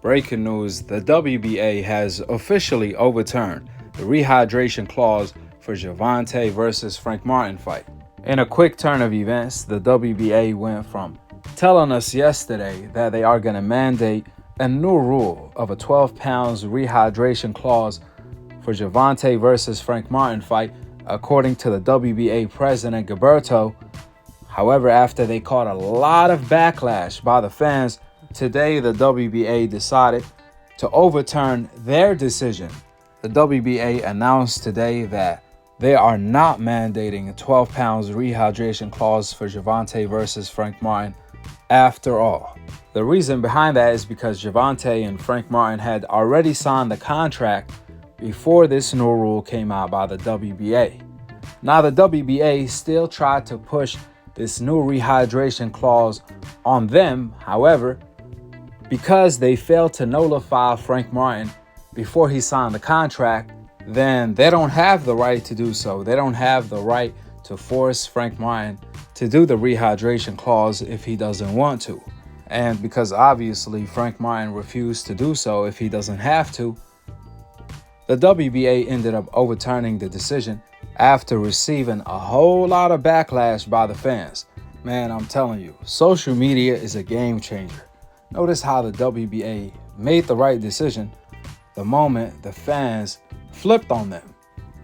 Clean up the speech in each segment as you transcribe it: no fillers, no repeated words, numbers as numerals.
Breaking news, the WBA has officially overturned the rehydration clause for Gervonta versus Frank Martin fight. In a quick turn of events, the WBA went from telling us yesterday that they are going to mandate a new rule of a 12 pounds rehydration clause for Gervonta versus Frank Martin fight, according to the WBA president Gervonta. However, after they caught a lot of backlash by the fans, today the WBA decided to overturn their decision. The WBA announced today that they are not mandating a 12 pounds rehydration clause for Gervonta versus Frank Martin after all. The reason behind that is because Gervonta and Frank Martin had already signed the contract before this new rule came out by the WBA. Now, the WBA still tried to push this new rehydration clause on them. However, because they failed to notify Frank Martin before he signed the contract, then they don't have the right to do so. They don't have the right to force Frank Martin to do the rehydration clause if he doesn't want to. And because obviously Frank Martin refused to do so if he doesn't have to, the WBA ended up overturning the decision after receiving a whole lot of backlash by the fans. Man, I'm telling you, social media is a game changer. Notice how the WBA made the right decision the moment the fans flipped on them.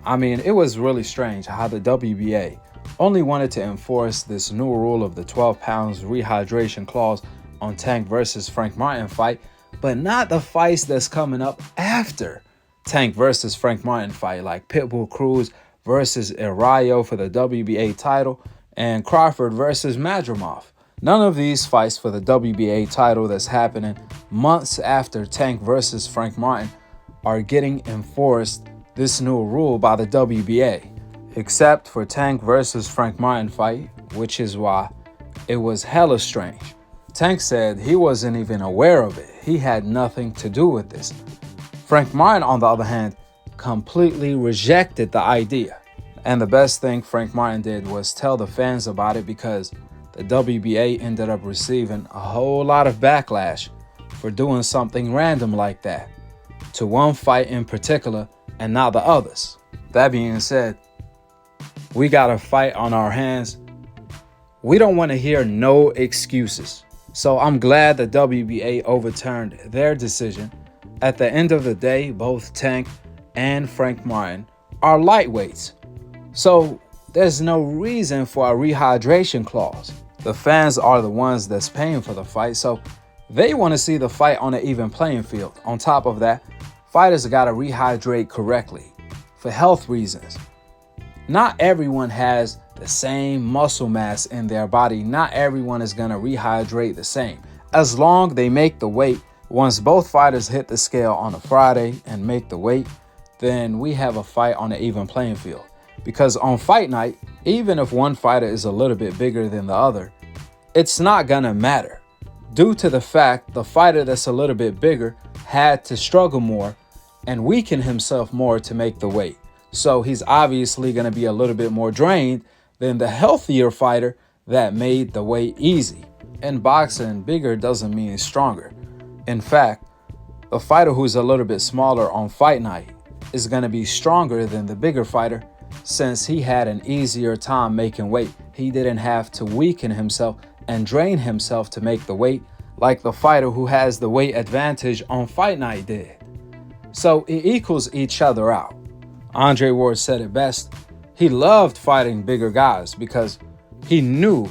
I mean, it was really strange how the WBA only wanted to enforce this new rule of the 12 pounds rehydration clause on Tank versus Frank Martin fight, but not the fights that's coming up after Tank versus Frank Martin fight, like Pitbull Cruz versus Arroyo for the WBA title and Crawford versus Madrimov. None of these fights for the WBA title that's happening months after Tank versus Frank Martin are getting enforced this new rule by the WBA, except for Tank versus Frank Martin fight, which is why it was hella strange. Tank said he wasn't even aware of it. He had nothing to do with this. Frank Martin, on the other hand, completely rejected the idea. And the best thing Frank Martin did was tell the fans about it, because the WBA ended up receiving a whole lot of backlash for doing something random like that to one fight in particular and not the others. That being said, we got a fight on our hands. We don't want to hear no excuses. So I'm glad the WBA overturned their decision. At the end of the day, both Tank and Frank Martin are lightweights. So there's no reason for a rehydration clause. The fans are the ones that's paying for the fight, so they want to see the fight on an even playing field. On top of that, fighters got to rehydrate correctly for health reasons. Not everyone has the same muscle mass in their body. Not everyone is going to rehydrate the same. As long as they make the weight, once both fighters hit the scale on a Friday and make the weight, then we have a fight on an even playing field. Because on fight night, even if one fighter is a little bit bigger than the other, it's not going to matter, due to the fact the fighter that's a little bit bigger had to struggle more and weaken himself more to make the weight. So he's obviously going to be a little bit more drained than the healthier fighter that made the weight easy. In boxing, bigger doesn't mean stronger. In fact, the fighter who's a little bit smaller on fight night is going to be stronger than the bigger fighter, since he had an easier time making weight. He didn't have to weaken himself and drain himself to make the weight like the fighter who has the weight advantage on fight night did. So it equals each other out. Andre Ward said it best. He loved fighting bigger guys because he knew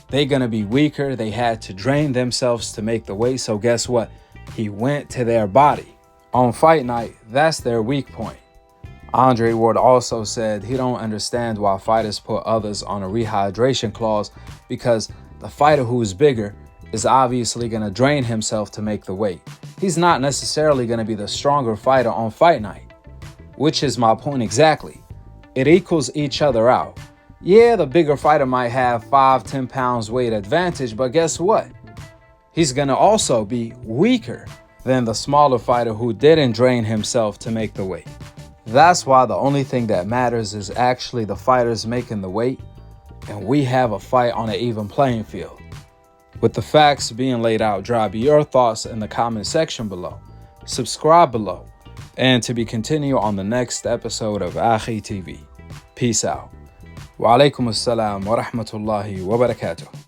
they're going to be weaker. They had to drain themselves to make the weight. So guess what? He went to their body. On fight night, that's their weak point. Andre Ward also said he don't understand why fighters put others on a rehydration clause, because the fighter who's bigger is obviously going to drain himself to make the weight. He's not necessarily going to be the stronger fighter on fight night, which is my point exactly. It equals each other out. Yeah, the bigger fighter might have 5-10 pounds weight advantage, but guess what? He's going to also be weaker than the smaller fighter who didn't drain himself to make the weight. That's why the only thing that matters is actually the fighters making the weight, and we have a fight on an even playing field. With the facts being laid out, drop your thoughts in the comment section below. Subscribe below. And to be continued on the next episode of Akhi TV. Peace out. Wa alaikum assalam wa rahmatullahi wa barakatuh.